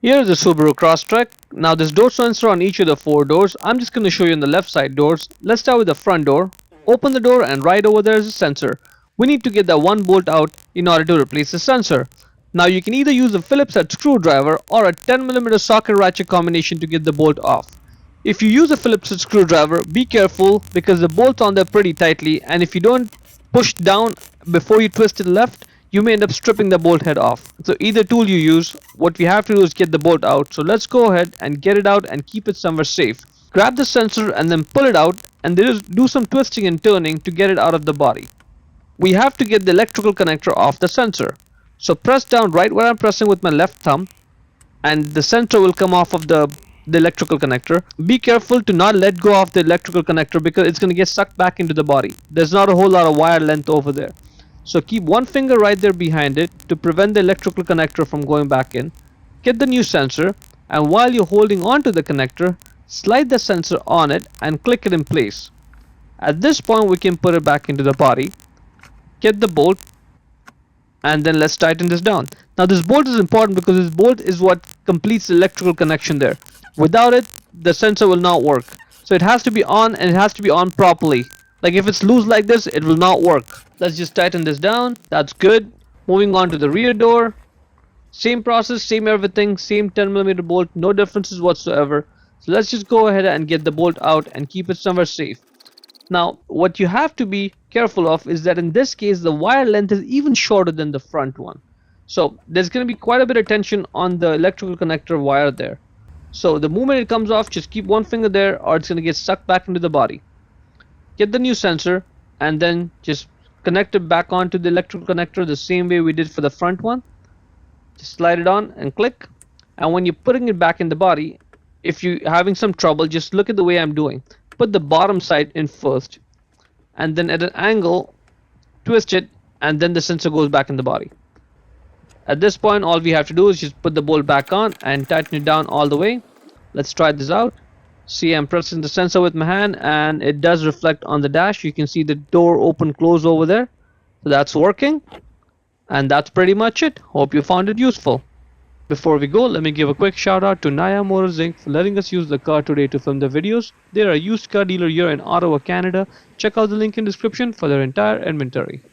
Here is the Subaru Crosstrek. Now this door sensor on each of the 4 doors. I'm just going to show you on the left side doors. Let's start with the front door. Open the door and right over there is a sensor. We need to get that one bolt out in order to replace the sensor. Now you can either use a Phillips head screwdriver or a 10mm socket ratchet combination to get the bolt off. If you use a Phillips head screwdriver, be careful because the bolt's on there pretty tightly, and if you don't push down before you twist it left, you may end up stripping the bolt head off. So either tool you use, what we have to do is get the bolt out. So let's go ahead and get it out and keep it somewhere safe. Grab the sensor and then pull it out and then do some twisting and turning to get it out of the body. We have to get the electrical connector off the sensor. So press down right where I'm pressing with my left thumb and the sensor will come off of the electrical connector. Be careful to not let go of the electrical connector because it's going to get sucked back into the body. There's not a whole lot of wire length over there. So keep one finger right there behind it to prevent the electrical connector from going back in. Get the new sensor, and while you're holding on to the connector, slide the sensor on it and click it in place. At this point we can put it back into the body. Get the bolt and then let's tighten this down. Now this bolt is important because this bolt is what completes the electrical connection there. Without it, the sensor will not work. So it has to be on, and it has to be on properly. Like if it's loose like this, it will not work. Let's just tighten this down. That's good. Moving on to the rear door. Same process, same everything, same 10mm bolt, no differences whatsoever. So let's just go ahead and get the bolt out and keep it somewhere safe. Now what you have to be careful of is that in this case the wire length is even shorter than the front one. So there's going to be quite a bit of tension on the electrical connector wire there. So the moment it comes off, just keep one finger there or it's going to get sucked back into the body. Get the new sensor and then just connect it back onto the electrical connector the same way we did for the front one. Just slide it on and click, and when you're putting it back in the body, if you're having some trouble, just look at the way I'm doing. Put the bottom side in first and then at an angle twist it, and then the sensor goes back in the body. At this point all we have to do is just put the bolt back on and tighten it down all the way. Let's try this out. See, I'm pressing the sensor with my hand and it does reflect on the dash. You can see the door open close over there. So that's working, and that's pretty much it. Hope you found it useful. Before we go, let me give a quick shout out to Naya Motors Inc. for letting us use the car today to film the videos. They are a used car dealer here in Ottawa, Canada. Check out the link in description for their entire inventory.